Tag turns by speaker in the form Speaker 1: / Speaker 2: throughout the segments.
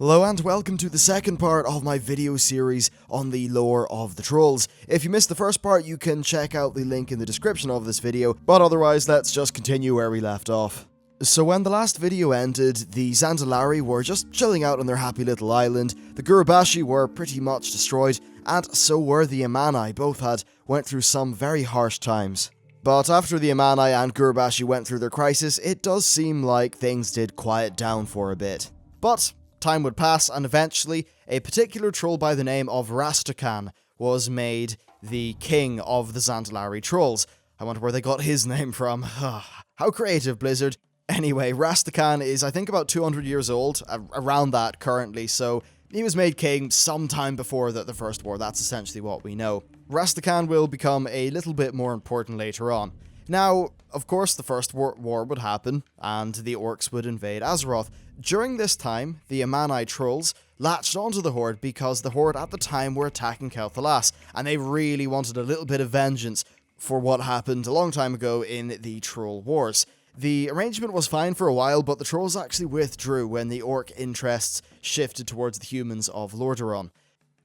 Speaker 1: Hello and welcome to the second part of my video series on the lore of the trolls. If you missed the first part, you can check out the link in the description of this video, but otherwise let's just continue where we left off. So when the last video ended, the Zandalari were just chilling out on their happy little island, the Gurubashi were pretty much destroyed, and so were the Amani. Both went through some very harsh times. But after the Amani and Gurubashi went through their crisis, it does seem like things did quiet down for a bit. But time would pass, and eventually, a particular troll by the name of Rastakhan was made the king of the Zandalari trolls. I wonder where they got his name from. How creative, Blizzard. Anyway, Rastakhan is, I think, about 200 years old, around that currently, so he was made king sometime before the First War. That's essentially what we know. Rastakhan will become a little bit more important later on. Now, of course, the First War would happen, and the orcs would invade Azeroth. During this time, the Amani trolls latched onto the Horde because the Horde at the time were attacking Kel'Thalas, and they really wanted a little bit of vengeance for what happened a long time ago in the Troll Wars. The arrangement was fine for a while, but the trolls actually withdrew when the orc interests shifted towards the humans of Lordaeron.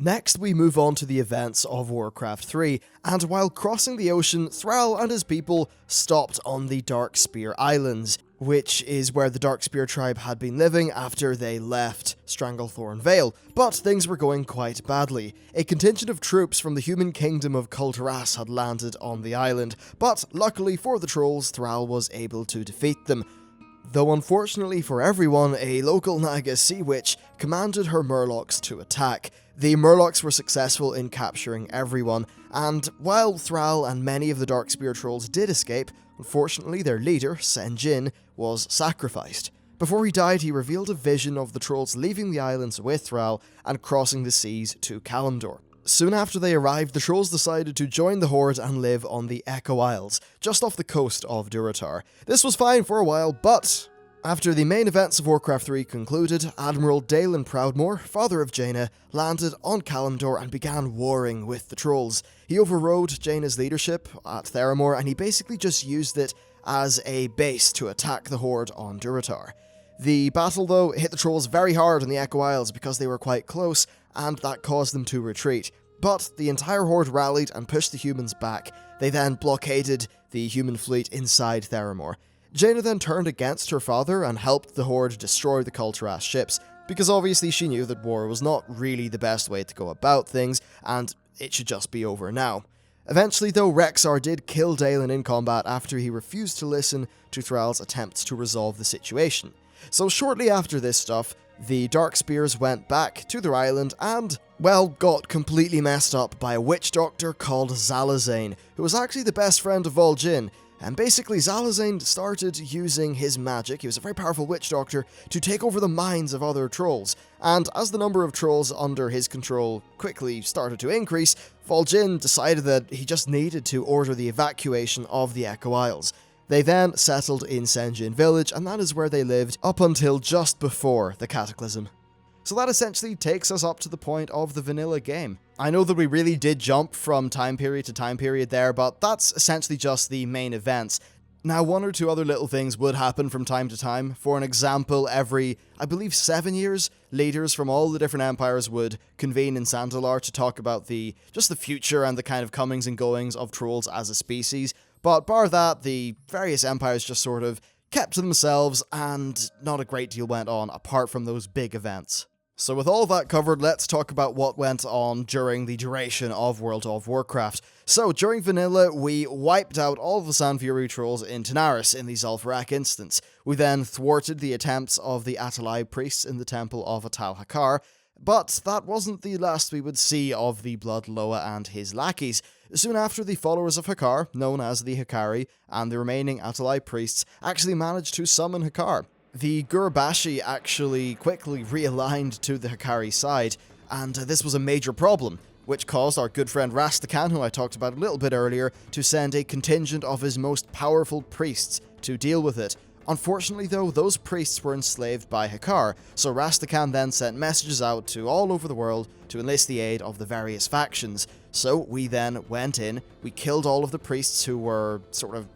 Speaker 1: Next, we move on to the events of Warcraft 3, and while crossing the ocean, Thrall and his people stopped on the Darkspear Islands, which is where the Darkspear tribe had been living after they left Stranglethorn Vale, but things were going quite badly. A contingent of troops from the human kingdom of Kul'Tiras had landed on the island, but luckily for the trolls, Thrall was able to defeat them. Though unfortunately for everyone, a local Naga sea witch commanded her Murlocs to attack. The Murlocs were successful in capturing everyone, and while Thrall and many of the Darkspear trolls did escape, unfortunately their leader, Sen'jin, was sacrificed. Before he died, he revealed a vision of the trolls leaving the islands with Thrall and crossing the seas to Kalimdor. Soon after they arrived, the trolls decided to join the Horde and live on the Echo Isles, just off the coast of Durotar. This was fine for a while, but after the main events of Warcraft 3 concluded, Admiral Dalen Proudmoore, father of Jaina, landed on Kalimdor and began warring with the trolls. He overrode Jaina's leadership at Theramore, and he basically just used it as a base to attack the Horde on Durotar. The battle, though, hit the trolls very hard on the Echo Isles because they were quite close, and that caused them to retreat. But the entire Horde rallied and pushed the humans back. They then blockaded the human fleet inside Theramore. Jaina then turned against her father and helped the Horde destroy the Kul'Tiras ships, because obviously she knew that war was not really the best way to go about things, and it should just be over now. Eventually, though, Rexxar did kill Dalen in combat after he refused to listen to Thrall's attempts to resolve the situation. So shortly after this stuff, the Darkspears went back to their island and, well, got completely messed up by a witch doctor called Zalazane, who was actually the best friend of vol'jin. And basically, Zalazane started using his magic, he was a very powerful witch doctor, to take over the minds of other trolls. And as the number of trolls under his control quickly started to increase, vol'jin decided that he just needed to order the evacuation of the Echo Isles. They then settled in Sen'jin village, and that is where they lived up until just before the Cataclysm. So that essentially takes us up to the point of the vanilla game. I know that we really did jump from time period to time period there, but that's essentially just the main events. Now, one or two other little things would happen from time to time. For an example, every, I believe, 7 years, leaders from all the different empires would convene in Zandalar to talk about just the future and the kind of comings and goings of trolls as a species. But bar that, the various empires just sort of kept to themselves, and not a great deal went on apart from those big events. So with all that covered, let's talk about what went on during the duration of World of Warcraft. So, during Vanilla, we wiped out all of the Sand Fury trolls in Tanaris in the Zul'Farrak instance. We then thwarted the attempts of the Atalai priests in the Temple of Atal Hakar, but that wasn't the last we would see of the Blood Loa and his lackeys. Soon after, the followers of Hakar, known as the Hakari, and the remaining Atalai priests actually managed to summon Hakar. The Gurubashi actually quickly realigned to the Hakari side, and this was a major problem, which caused our good friend Rastakhan, who I talked about a little bit earlier, to send a contingent of his most powerful priests to deal with it. Unfortunately, though, those priests were enslaved by Hakar, so Rastakhan then sent messages out to all over the world to enlist the aid of the various factions. So we then went in, we killed all of the priests who were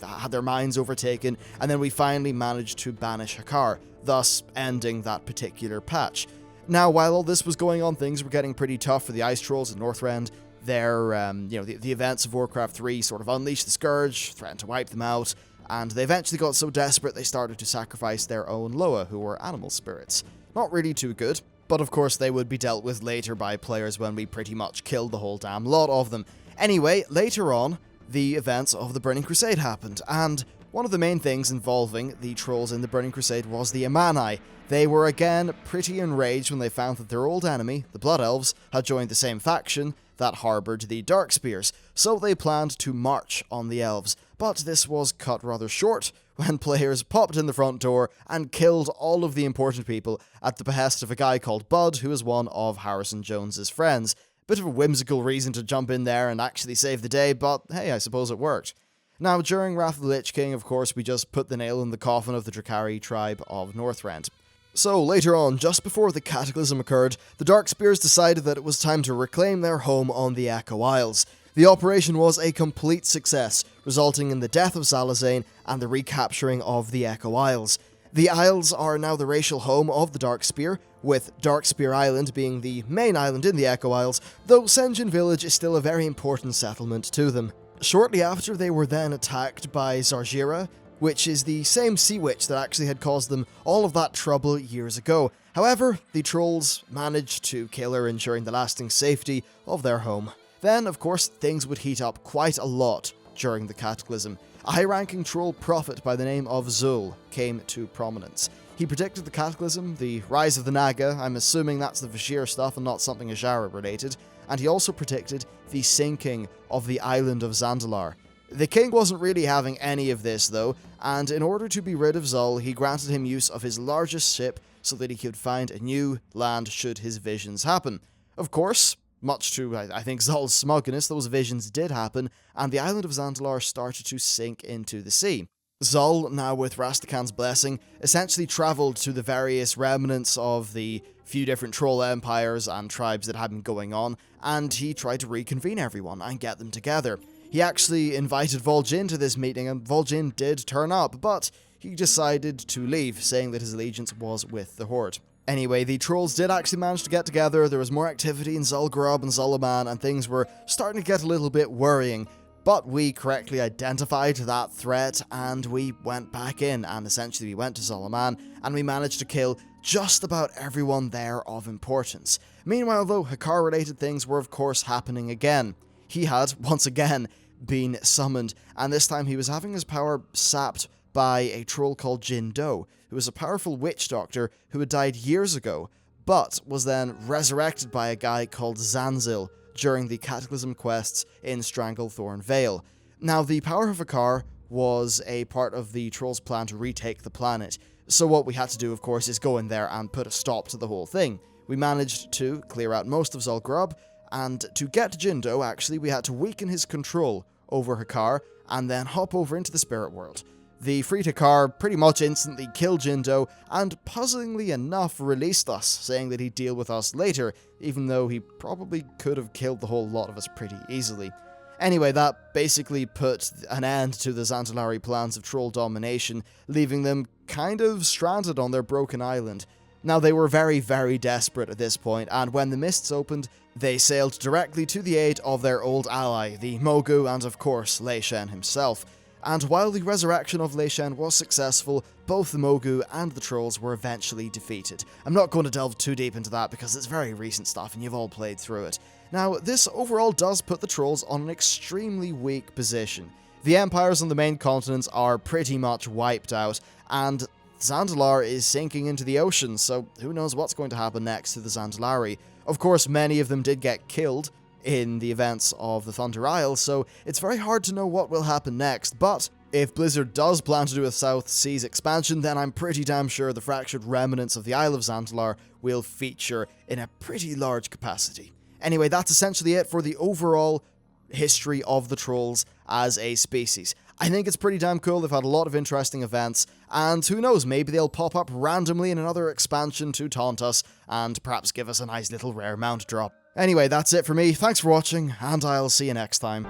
Speaker 1: had their minds overtaken, and then we finally managed to banish Hakar, thus ending that particular patch. Now, while all this was going on, things were getting pretty tough for the Ice Trolls in Northrend. The events of Warcraft 3 sort of unleashed the Scourge, threatened to wipe them out, and they eventually got so desperate they started to sacrifice their own Loa, who were animal spirits. Not really too good, but of course they would be dealt with later by players when we pretty much killed the whole damn lot of them. Anyway, later on, the events of the Burning Crusade happened, and one of the main things involving the trolls in the Burning Crusade was the Amani. They were again pretty enraged when they found that their old enemy, the Blood Elves, had joined the same faction that harboured the Darkspears, so they planned to march on the elves. But this was cut rather short when players popped in the front door and killed all of the important people at the behest of a guy called Bud, who is one of Harrison Jones's friends. Bit of a whimsical reason to jump in there and actually save the day, but hey, I suppose it worked. Now, during Wrath of the Lich King, of course, we just put the nail in the coffin of the Drakari tribe of Northrend. So, later on, just before the Cataclysm occurred, the Darkspears decided that it was time to reclaim their home on the Echo Isles. The operation was a complete success, resulting in the death of Zalazane and the recapturing of the Echo Isles. The Isles are now the racial home of the Darkspear, with Darkspear Island being the main island in the Echo Isles, though Sen'jin Village is still a very important settlement to them. Shortly after, they were then attacked by Zarjira, which is the same sea witch that actually had caused them all of that trouble years ago. However, the trolls managed to kill her, ensuring the lasting safety of their home. Then, of course, things would heat up quite a lot during the Cataclysm. A high-ranking troll prophet by the name of Zul came to prominence. He predicted the Cataclysm, the rise of the Naga, I'm assuming that's the Vashir stuff and not something Azshara related, and he also predicted the sinking of the island of Zandalar. The king wasn't really having any of this though, and in order to be rid of Zul, he granted him use of his largest ship so that he could find a new land should his visions happen. Of course, much to, I think, Zul's smugness, those visions did happen, and the island of Zandalar started to sink into the sea. Zul, now with Rastakhan's blessing, essentially travelled to the various remnants of the few different troll empires and tribes that had been going on, and he tried to reconvene everyone and get them together. He actually invited vol'jin to this meeting, and vol'jin did turn up, but he decided to leave, saying that his allegiance was with the Horde. Anyway, the trolls did actually manage to get together, there was more activity in Zul'Gurub and Zul'Aman, and things were starting to get a little bit worrying. But we correctly identified that threat, and we went back in, and essentially we went to Zul'Aman, and we managed to kill just about everyone there of importance. Meanwhile though, Hakkar-related things were of course happening again. He had, once again, been summoned, and this time he was having his power sapped by a troll called Jin Do, who was a powerful witch doctor who had died years ago, but was then resurrected by a guy called Zanzil during the Cataclysm quests in Stranglethorn Vale. Now, the power of Hakkar was a part of the trolls' plan to retake the planet, so what we had to do, of course, is go in there and put a stop to the whole thing. We managed to clear out most of Zul'Gurub, and to get to Jindo, actually, we had to weaken his control over Hakkar, and then hop over into the spirit world. The freed Hakkar pretty much instantly killed Jindo, and puzzlingly enough released us, saying that he'd deal with us later, even though he probably could have killed the whole lot of us pretty easily. Anyway, that basically put an end to the Zandalari plans of troll domination, leaving them kind of stranded on their broken island. Now, they were very, very desperate at this point, and when the mists opened, they sailed directly to the aid of their old ally, the Mogu, and of course, Lei Shen himself. And while the resurrection of Lei Shen was successful, both the Mogu and the trolls were eventually defeated. I'm not going to delve too deep into that because it's very recent stuff and you've all played through it. Now, this overall does put the trolls on an extremely weak position. The empires on the main continents are pretty much wiped out, and Zandalar is sinking into the ocean, so who knows what's going to happen next to the Zandalari. Of course, many of them did get killed in the events of the Thunder Isle, so it's very hard to know what will happen next, but if Blizzard does plan to do a South Seas expansion, then I'm pretty damn sure the fractured remnants of the Isle of Zandalar will feature in a pretty large capacity. Anyway, that's essentially it for the overall history of the trolls as a species. I think it's pretty damn cool. They've had a lot of interesting events, and who knows, maybe they'll pop up randomly in another expansion to taunt us, and perhaps give us a nice little rare mount drop. Anyway, that's it for me. Thanks for watching, and I'll see you next time.